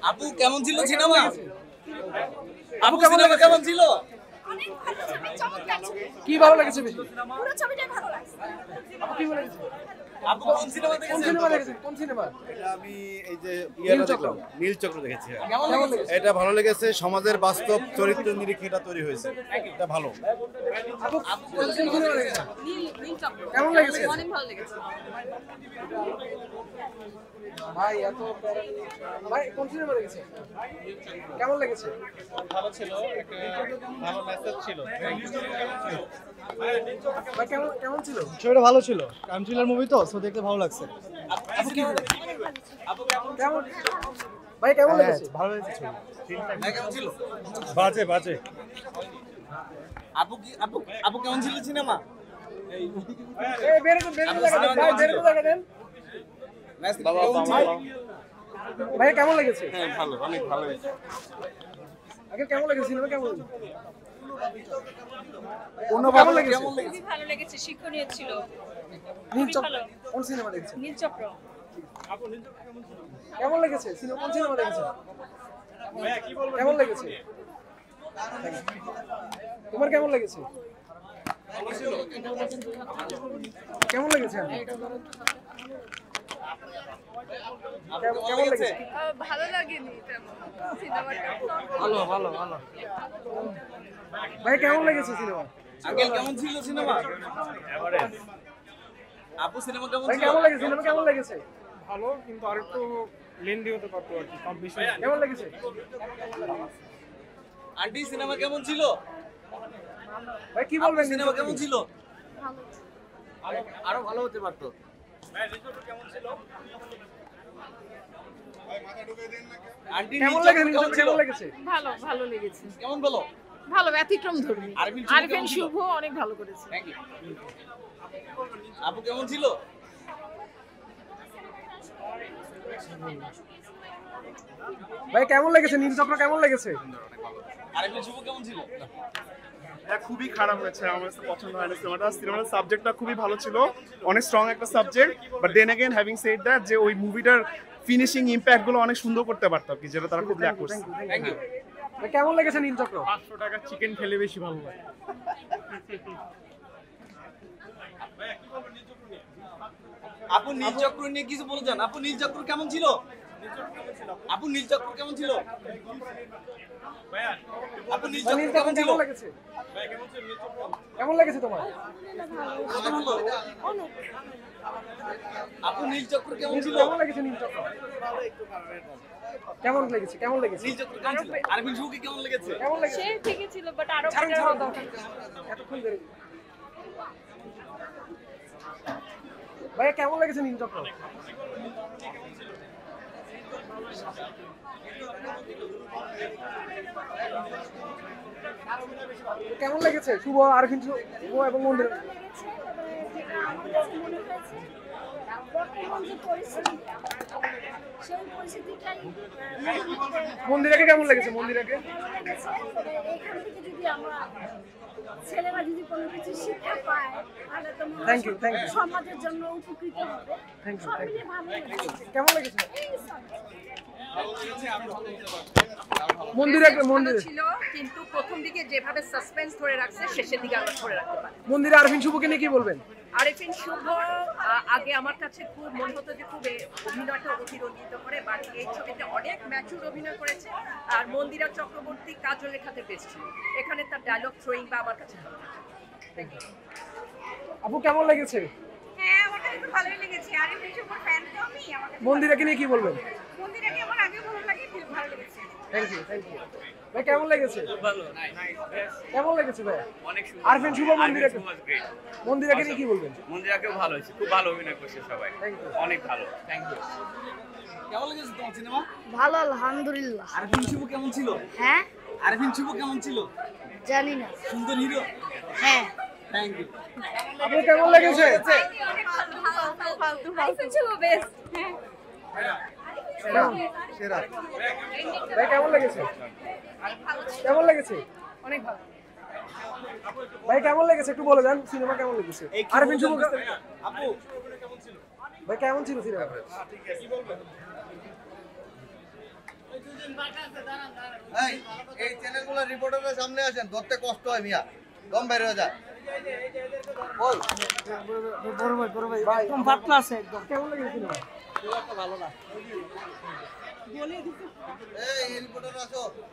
আপু কেমন ছিল সিনেমা? আপু কেমন ছিল? অনেক ভালো ছবি, চমৎকার ছবি। কি ভালো লেগেছে বেশি? পুরো ছবিটাই ভালো লাগছে। আপু কি ভালো লেগেছে? আপু কোন সিনেমা কোন দেখেছেন? সিনেমা দেখেছেন? কোন সিনেমা? এটা আমি এই যে ইয়েটা নীলচক্র। দেখলাম, নীলচক্র দেখেছি। কেমন লেগেছে? এটা ভালো লেগেছে, সমাজের বাস্তব চরিত্র নিরীক্ষে এটা তৈরি হয়েছে, এটা ভালো। আপু কোন সিনেমা দেখেছেন? নীল চক্র। কেমন লেগেছে? অনেক ভালো লেগেছে। ভাই এত ভাই কোন সিনেমা দেখেছেন? কেমন লেগেছে? ভালো ছিল, একটা ভালো মেসেজ ছিল। ভাই কেমন কেমন ছিল? ছবিটা ভালো ছিল, ক্রাইম থ্রিলার মুভি তো, সো দেখতে ভালো লাগছে। কেমন ভাই কেমন লেগেছে? ভালো লেগেছে ছবি। ভাই কেমন ছিল? বাজে বাজে। আপু কেমন ছিল সিনেমা? এই বের করে লাগা দেন ভাই, বের করে লাগা দেন। কেমন ছিল? ভাই কেমন লেগেছে? হ্যাঁ ভালো, অনেক ভালো হয়েছে। আগে কেমন লেগেছে সিনেমা? কেমন লেগেছে? কেমন লেগেছে? খুবই ভালো লেগেছে, শিক্ষণীয় ছিল। নীল খুবই চক্র ভালো। কোন সিনেমা দেখেছেন? নীল চক্র। কেমন লেগেছে সিনেমা? কোন সিনেমা দেখেছেন? কেমন লেগেছে? তোমার কেমন লেগেছে? কেমন লেগেছে? কেমন লেগেছে? ভালো লাগেনি তেমন সিনেমাটা। ভালো ভালো ভালো। ভাই কেমন লেগেছে সিনেমা? আঙ্কেল কেমন ছিল সিনেমা? আপু সিনেমা কেমন ভাই ছিল? কেমন লেগেছে? সিনেমা কেমন লেগেছে? ভালো, কিন্তু আরেকটু লেন্দি হতে পারতো আর কি, সব বিষয়। কেমন লেগেছে? আন্টি সিনেমা কেমন ছিল? ভাই কি বলবেন? সিনেমা কেমন ছিল? আরো ভালো হতে পারতো। আন্টি কেমন নীল লেগেছে? চক্র কেমন ছিল? কেমন লেগেছে? ভালো লেগেছে। কেমন বলো? ভালো, ব্যতিক্রম ধর্মী। আরফিন শুভ আরফিন কেমন ছিল? শুভ অনেক ভালো করেছে। Thank you. আপু কেমন ছিল? ভাই কেমন লেগেছে? নীল চক্র কেমন লেগেছে? আরফিন শুভ কেমন ছিল? এটা খুবই খারাপ হয়েছে, আমার কাছে পছন্দ হয় না সিনেমাটা। সিনেমাটার সাবজেক্টটা খুবই ভালো ছিল, অনেক স্ট্রং একটা subject, but then again having said that, যে ওই মুভিটার ফিনিশিং ইম্প্যাক্ট গুলো অনেক সুন্দর করতে পারতো আর কি, যেটা তারা খুব ল্যাক করছে। Thank you. ভাই কেমন লেগেছে নীল চক্র? 500 টাকা চিকেন খেলে বেশি ভালো লাগে। আপু নীল চক্র নিয়ে কিছু বলে যান। আপু নীল চক্র কেমন ছিল? আপু নীল চক্র কেমন ছিল? আপু নীল ভাই চক্র নীল চক্র কেমন ছিল? কেমন লেগেছে? কেমন লেগেছে তোমার? কত ভালো? আপু নীল চক্র কেমন ছিল? কেমন লেগেছে নীল চক্র? কেমন লেগেছে? কেমন লেগেছে? নীল চক্র কেমন ছিল? আরফিন শুভকে কেমন লেগেছে? কেমন লেগেছে? সে ঠিকই ছিল, বাট আরো ছাড়ুন better ছাড়ুন হতো। এতক্ষণ ধরে। ভাই কেমন লেগেছে নীল চক্র? কেমন লেগেছে শুভ, আরফিন শুভ এবং মন্দির? বর্তমান যে পরিস্থিতি, সেই পরিস্থিতিটাই মন্দিরাকে কেমন লেগেছে? মন্দিরাকে লেগেছে। এখান থেকে যদি আমরা ছেলেরা যদি কোনো কিছু শিক্ষা পায়, তাহলে তো মনে হয় থ্যাংক ইউ থ্যাংক ইউ সমাজের জন্য উপকৃত হবে। থ্যাংক ইউ সব থ্যাংক মিলিয়ে ভালো লেগেছে। ইউ কেমন লেগেছে? এই মন্দিরাকে ভালো মন্দিরে ছিল, কিন্তু প্রথম দিকে যেভাবে সাসপেন্স ধরে রাখছে শেষের দিকে আমরা ধরে রাখতে পারি। মন্দিরে আরফিন শুভকে নিয়ে কি বলবেন? আরিফিন শুভ আগে আমার কাছে খুব মনে হতো যে খুব অভিনয়টা অতিরঞ্জিত করে, বাট এই ছবিতে অনেক ম্যাচুর অভিনয় করেছে। আর মন্দিরা চক্রবর্তী কাজলের খাতে বেস্ট ছিল, এখানে তার ডায়লগ থ্রোয়িং বা আমার কাছে ভালো লাগে। আপু কেমন লেগেছে? হ্যাঁ, আমার কাছে তো ভালোই লেগেছে। আরিফিন শুভর ফ্যান তো আমি। আমার কাছে মন্দিরাকে নিয়ে কি বলবেন? মন্দিরাকে আমার আগে ভালো লাগে, ভালো লেগেছে। থ্যাংক ইউ ভাই কেমন লেগেছে? ভালো। কেমন লেগেছে ভাই? অনেক সুন্দর। আরফিন শুভ মন্দিরাকে মন্দিরাকে নিয়ে কি বলবেন? মন্দিরাকেও ভালো হয়েছে, খুব ভালো অভিনয় করছে সবাই, থ্যাংক ইউ অনেক ভালো। Thank you. কেমন লেগেছে তোমার সিনেমা? ভালো, আলহামদুলিল্লাহ। আরফিন শুভ কেমন ছিল? হ্যাঁ, আরফিন শুভ কেমন ছিল? জানি না। সুন্দর হিরো। হ্যাঁ, থ্যাংক ইউ। আপু কেমন লেগেছে? অনেক ফালতু আরিফিন শুভ বেস্ট। হ্যাঁ, সেরা ভাই কেমন লেগেছে? কেমন লেগেছে? অনেক ভালো। ভাই কেমন লেগেছে একটু বলে দেন, সিনেমা কেমন লেগেছে? আরফিন শুভ আপু ভাই কেমন ছিল সিনেমা? এই চ্যানেলগুলো রিপোর্টারের সামনে আসেন, ধরতে কষ্ট হয় মিয়া, দম বের হয়ে যায়। ভাই পাতলা আছে একদম কেমন লেগেছিল? এই রিপোর্টার আসো।